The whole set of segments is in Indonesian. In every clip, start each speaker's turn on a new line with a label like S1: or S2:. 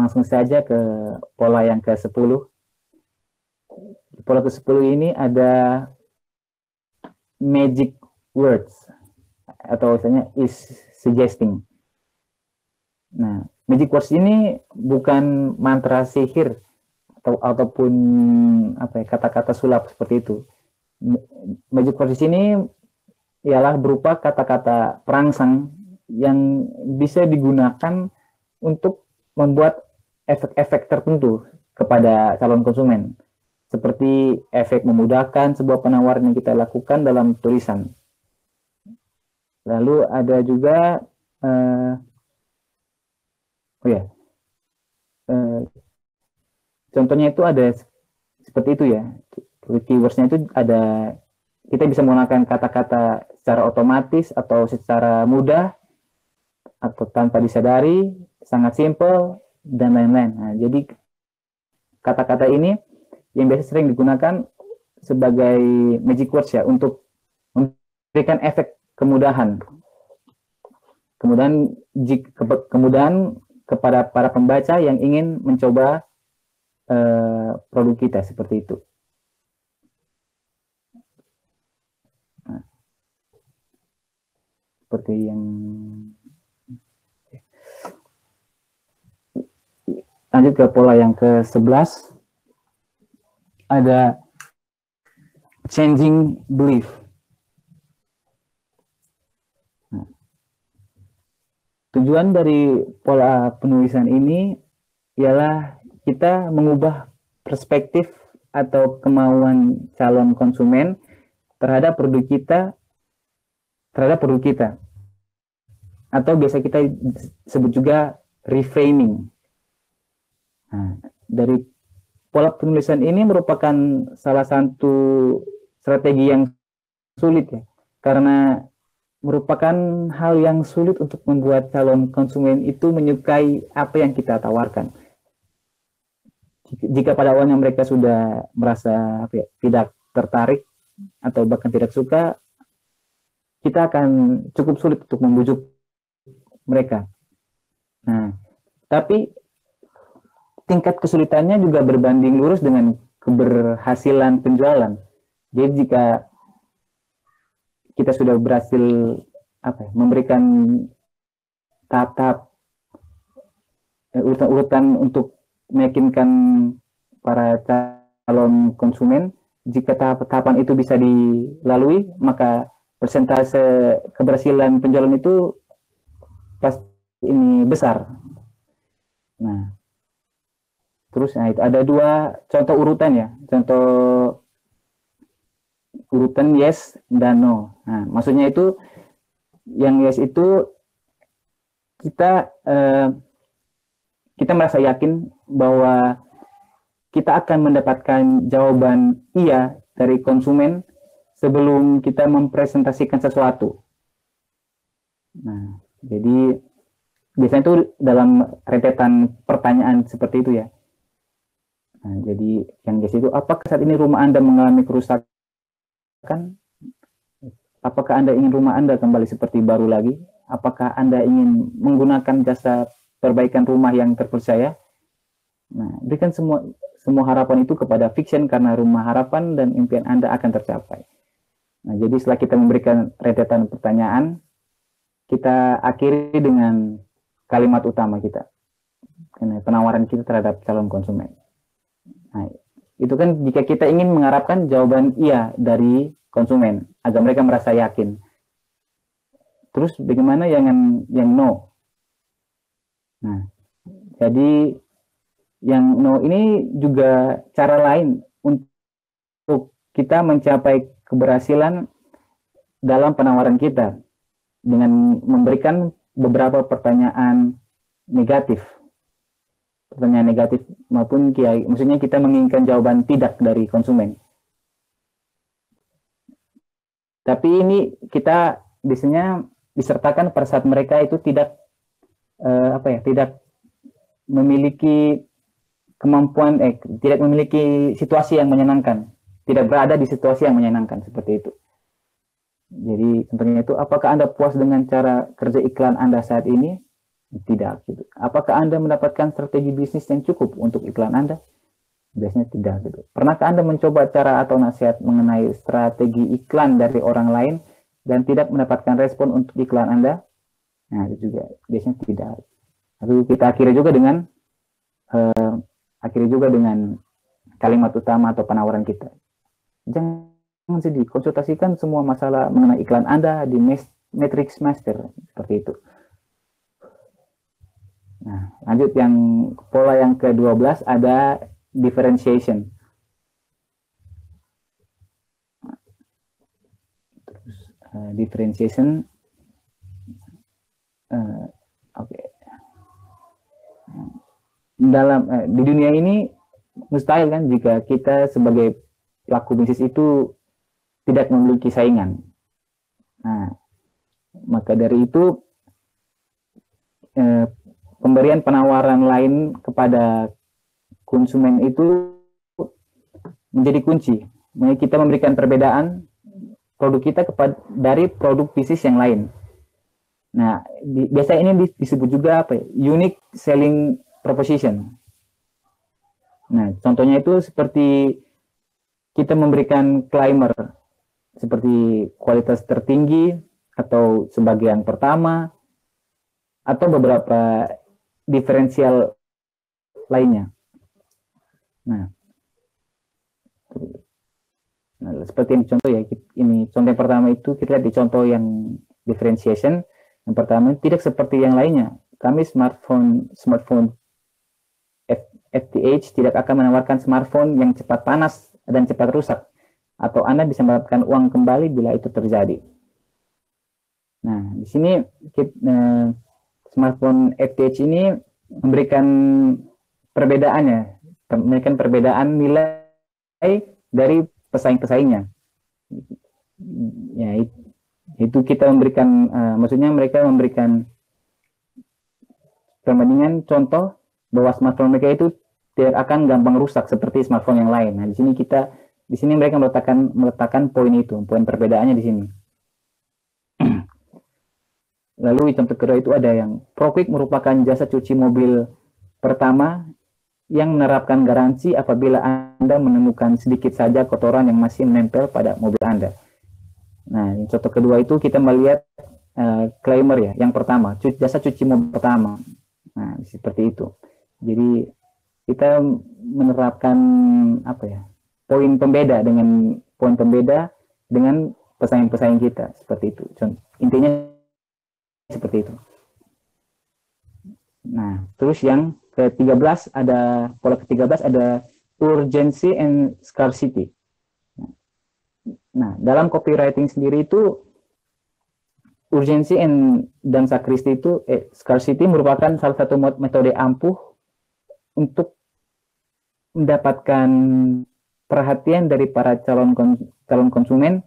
S1: langsung saja ke pola yang ke-10. Pola ke-10 ini ada magic words atau misalnya is suggesting. Nah, magic words ini bukan mantra sihir ataupun apa ya, kata-kata sulap seperti itu. Magic words ini ialah berupa kata-kata perangsang yang bisa digunakan untuk membuat efek-efek tertentu kepada calon konsumen, seperti efek memudahkan sebuah penawaran yang kita lakukan dalam tulisan. Lalu ada juga contohnya itu ada seperti itu ya. Keywords-nya itu ada, kita bisa menggunakan kata-kata secara otomatis atau secara mudah atau tanpa disadari, sangat simple, dan lain-lain. Nah, jadi kata-kata ini yang biasa sering digunakan sebagai magic words ya, untuk memberikan efek kemudahan. Kemudahan kepada para pembaca yang ingin mencoba produk kita, seperti itu. Nah, seperti yang lanjut ke pola yang ke-11, ada changing belief. Nah, tujuan dari pola penulisan ini ialah kita mengubah perspektif atau kemauan calon konsumen terhadap produk kita, atau biasa kita sebut juga reframing. Nah, dari pola penulisan ini merupakan salah satu strategi yang sulit ya, karena merupakan hal yang sulit untuk membuat calon konsumen itu menyukai apa yang kita tawarkan. Jika pada awalnya mereka sudah merasa tidak tertarik atau bahkan tidak suka, kita akan cukup sulit untuk membujuk mereka. Nah, tapi tingkat kesulitannya juga berbanding lurus dengan keberhasilan penjualan. Jadi jika kita sudah berhasil memberikan tahap urutan untuk meyakinkan para calon konsumen, jika tahapan itu bisa dilalui, maka persentase keberhasilan penjualan itu pasti ini besar. Nah, terus ada dua contoh urutan ya, contoh urutan yes dan no. Nah, maksudnya itu yang yes itu kita merasa yakin bahwa kita akan mendapatkan jawaban iya dari konsumen sebelum kita mempresentasikan sesuatu. Nah, jadi biasanya itu dalam rentetan pertanyaan seperti itu ya. Nah, jadi yang yes itu, apakah saat ini rumah Anda mengalami kerusakan? Apakah Anda ingin rumah Anda kembali seperti baru lagi? Apakah Anda ingin menggunakan jasa perbaikan rumah yang terpercaya? Nah, berikan semua harapan itu kepada fiction, karena rumah harapan dan impian Anda akan tercapai. Nah, jadi setelah kita memberikan rentetan pertanyaan, kita akhiri dengan kalimat utama kita, penawaran kita terhadap calon konsumen. Nah, itu kan jika kita ingin mengharapkan jawaban iya dari konsumen agar mereka merasa yakin. Terus bagaimana yang no? Nah, jadi yang no ini juga cara lain untuk kita mencapai keberhasilan dalam penawaran kita dengan memberikan beberapa pertanyaan negatif. Pertanyaan negatif maupun maksudnya kita menginginkan jawaban tidak dari konsumen. Tapi ini kita biasanya disertakan pada saat mereka itu tidak tidak memiliki kemampuan, tidak memiliki situasi yang menyenangkan, tidak berada di situasi yang menyenangkan, seperti itu. Jadi contohnya itu, apakah Anda puas dengan cara kerja iklan Anda saat ini? Tidak. Gitu. Apakah Anda mendapatkan strategi bisnis yang cukup untuk iklan Anda? Biasanya tidak. Gitu. Pernahkah Anda mencoba cara atau nasihat mengenai strategi iklan dari orang lain dan tidak mendapatkan respon untuk iklan Anda? Nah, itu juga biasanya tidak. Lalu kita akhiri juga dengan kalimat utama atau penawaran kita. Jangan sedih, konsultasikan semua masalah mengenai iklan Anda di Matrix Master, seperti itu. Nah, lanjut yang pola yang ke-12 ada differentiation. Terus differentiation, oke. Di dunia ini mustahil kan jika kita sebagai pelaku bisnis itu tidak memiliki saingan. Nah, maka dari itu pemberian penawaran lain kepada konsumen itu menjadi kunci. Kita memberikan perbedaan produk kita dari produk bisnis yang lain. Nah, biasa ini disebut juga apa? Unique selling proposition. Nah, contohnya itu seperti kita memberikan disclaimer seperti kualitas tertinggi atau sebagian pertama atau beberapa diferensial lainnya. Nah, seperti ini contoh ya. Ini contoh yang pertama itu kita lihat di contoh yang differentiation. Yang pertama tidak seperti yang lainnya. Kami smartphone FTH tidak akan menawarkan smartphone yang cepat panas dan cepat rusak, atau Anda bisa mendapatkan uang kembali bila itu terjadi. Nah, di sini smartphone FTH ini memberikan perbedaan nilai dari pesaing-pesaingnya. Ya, itu kita memberikan, maksudnya mereka memberikan perbandingan contoh bahwa smartphone mereka itu tidak akan gampang rusak seperti smartphone yang lain. Nah, di sini mereka meletakkan poin itu, poin perbedaannya di sini. Lalu contoh kedua itu ada yang ProQuick merupakan jasa cuci mobil pertama yang menerapkan garansi apabila Anda menemukan sedikit saja kotoran yang masih menempel pada mobil Anda. Nah, contoh kedua itu kita melihat disclaimer ya, yang pertama, jasa cuci mobil pertama. Nah, seperti itu. Jadi kita menerapkan poin pembeda dengan pesaing-pesaing kita, seperti itu. Intinya seperti itu. Nah, terus yang ke-13 ada pola ke-13 ada urgency and scarcity. Nah, dalam copywriting sendiri itu urgency dan scarcity merupakan salah satu metode ampuh untuk mendapatkan perhatian dari para calon konsumen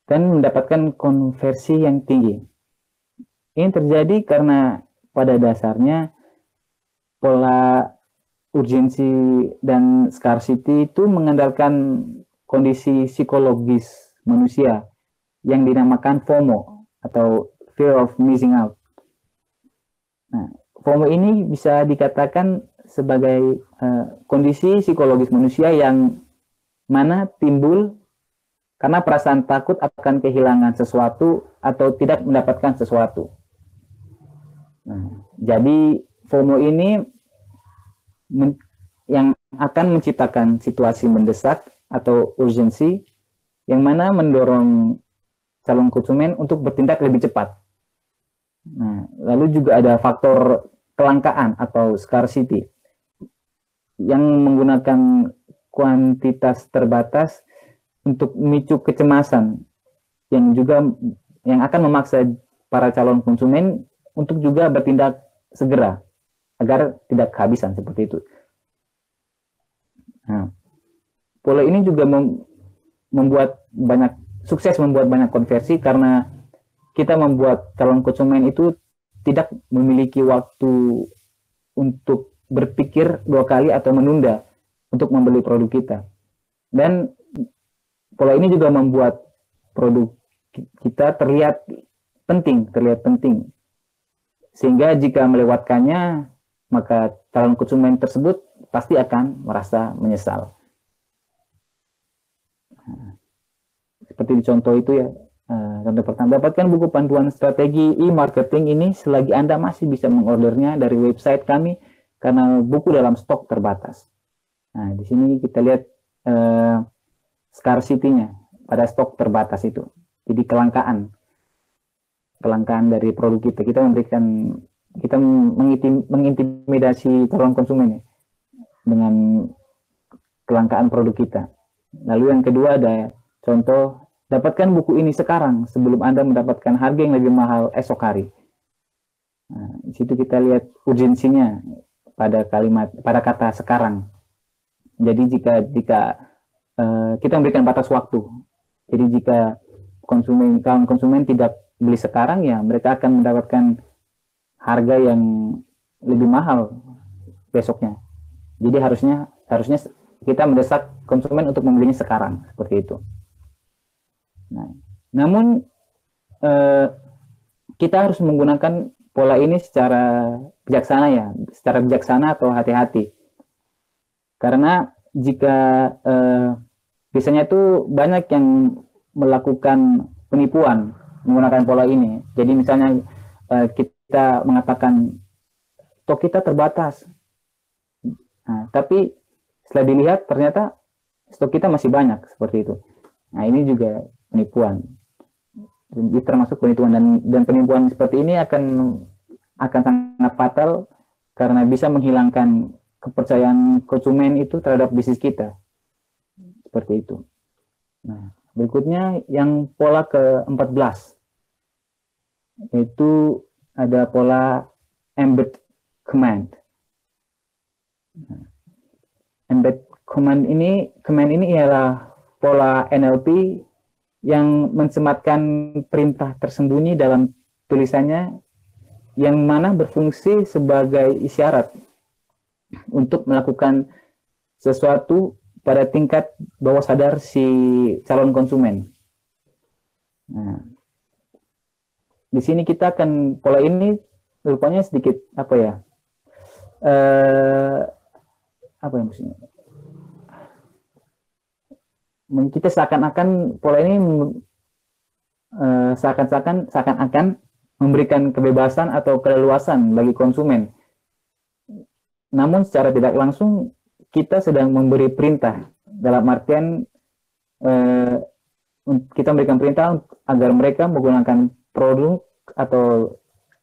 S1: dan mendapatkan konversi yang tinggi. Ini terjadi karena pada dasarnya pola urgensi dan scarcity itu mengandalkan kondisi psikologis manusia yang dinamakan FOMO atau fear of missing out. Nah, FOMO ini bisa dikatakan sebagai kondisi psikologis manusia yang mana timbul karena perasaan takut akan kehilangan sesuatu atau tidak mendapatkan sesuatu. Nah, jadi FOMO ini yang akan menciptakan situasi mendesak atau urgensi yang mana mendorong calon konsumen untuk bertindak lebih cepat. Nah, lalu juga ada faktor kelangkaan atau scarcity yang menggunakan kuantitas terbatas untuk memicu kecemasan yang akan memaksa para calon konsumen untuk juga bertindak segera agar tidak kehabisan, seperti itu. Nah, pola ini juga sukses membuat banyak konversi karena kita membuat calon konsumen itu tidak memiliki waktu untuk berpikir dua kali atau menunda untuk membeli produk kita. Dan pola ini juga membuat produk kita terlihat penting. Sehingga jika melewatkannya, maka calon konsumen tersebut pasti akan merasa menyesal. Seperti di contoh itu ya, contoh pertama, dapatkan buku panduan strategi e-marketing ini selagi Anda masih bisa mengordernya dari website kami karena buku dalam stok terbatas. Nah, di sini kita lihat scarcity-nya pada stok terbatas itu. Jadi kelangkaan dari produk kita. Kita mengintimidasi calon konsumen ya, dengan kelangkaan produk kita. Lalu yang kedua ada contoh, dapatkan buku ini sekarang sebelum Anda mendapatkan harga yang lebih mahal esok hari. Nah, di situ kita lihat urgensinya pada kata sekarang. Jadi jika kita memberikan batas waktu. Jadi jika calon konsumen tidak beli sekarang, ya mereka akan mendapatkan harga yang lebih mahal besoknya. Jadi harusnya kita mendesak konsumen untuk membelinya sekarang, seperti itu. Nah, namun kita harus menggunakan pola ini secara bijaksana atau hati-hati. Karena jika biasanya itu banyak yang melakukan penipuan menggunakan pola ini. Jadi misalnya kita mengatakan stok kita terbatas. Nah, tapi setelah dilihat ternyata stok kita masih banyak, seperti itu. Nah, ini juga penipuan. Ini termasuk penipuan, dan penipuan seperti ini akan sangat fatal karena bisa menghilangkan kepercayaan konsumen itu terhadap bisnis kita. Seperti itu. Nah, berikutnya yang pola ke-14. Itu ada pola embed command. Embed command ini ialah pola NLP yang mensematkan perintah tersembunyi dalam tulisannya yang mana berfungsi sebagai isyarat untuk melakukan sesuatu pada tingkat bawah sadar si calon konsumen. Nah, di sini kita akan pola ini rupanya sedikit apa ya? Apa ya maksudnya? Kita seakan-akan pola ini seakan-akan memberikan kebebasan atau keleluasan bagi konsumen. Namun secara tidak langsung kita sedang memberi perintah, dalam artian kita memberikan perintah agar mereka menggunakan produk atau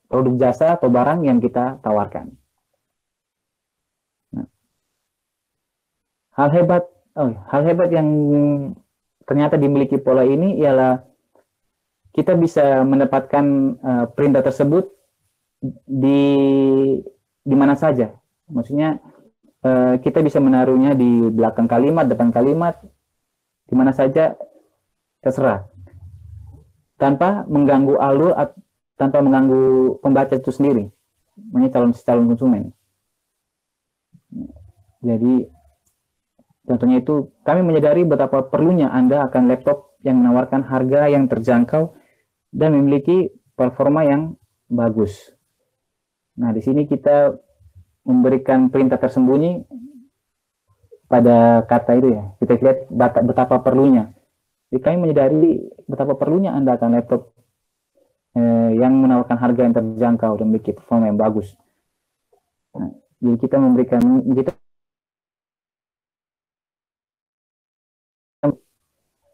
S1: produk jasa atau barang yang kita tawarkan. Nah, hal hebat yang ternyata dimiliki pola ini ialah kita bisa mendapatkan perintah tersebut di mana saja. Maksudnya kita bisa menaruhnya di belakang kalimat, depan kalimat, di mana saja terserah, tanpa mengganggu alur, tanpa mengganggu pembaca itu sendiri, calon konsumen. Jadi contohnya itu, kami menyadari betapa perlunya Anda akan laptop yang menawarkan harga yang terjangkau dan memiliki performa yang bagus. Nah, di sini kita memberikan perintah tersembunyi pada kata itu ya. Kita lihat betapa perlunya. Jadi kami menyadari betapa perlunya Anda akan laptop yang menawarkan harga yang terjangkau dan memiliki performa yang bagus. Nah, jadi kita memberikan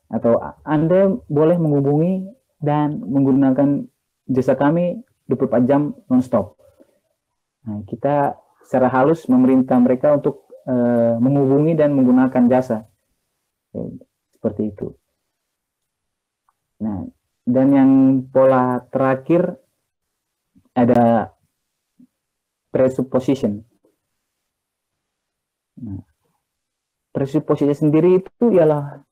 S1: atau Anda boleh menghubungi dan menggunakan jasa kami 24 jam non-stop. Nah, kita secara halus memerintah mereka untuk menghubungi dan menggunakan jasa. Seperti itu. Nah, dan yang pola terakhir ada presupposition. Nah, presupposition sendiri itu ialah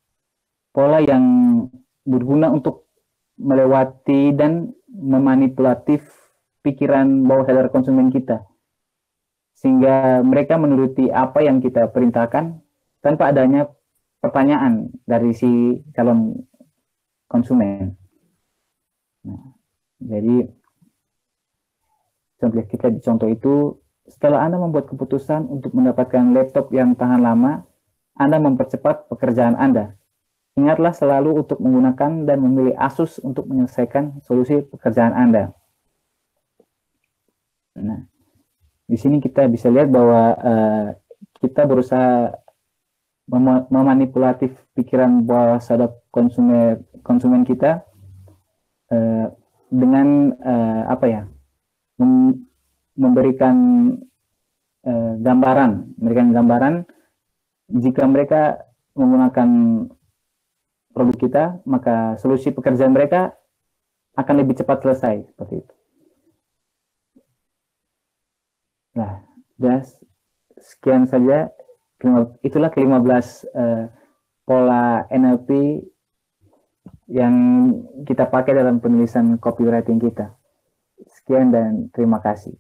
S1: pola yang berguna untuk melewati dan memanipulatif pikiran bawah sadar konsumen kita, sehingga mereka menuruti apa yang kita perintahkan tanpa adanya pertanyaan dari si calon konsumen. Nah, jadi kita di contoh itu, setelah Anda membuat keputusan untuk mendapatkan laptop yang tahan lama, Anda mempercepat pekerjaan Anda. Ingatlah selalu untuk menggunakan dan memilih Asus untuk menyelesaikan solusi pekerjaan Anda. Nah, di sini kita bisa lihat bahwa kita berusaha memanipulatif pikiran bawah sadar konsumen kita dengan memberikan gambaran jika mereka menggunakan produk kita, maka solusi pekerjaan mereka akan lebih cepat selesai, seperti itu. Nah, sekian saja. Itulah ke-15 pola NLP yang kita pakai dalam penulisan copywriting kita. Sekian dan terima kasih.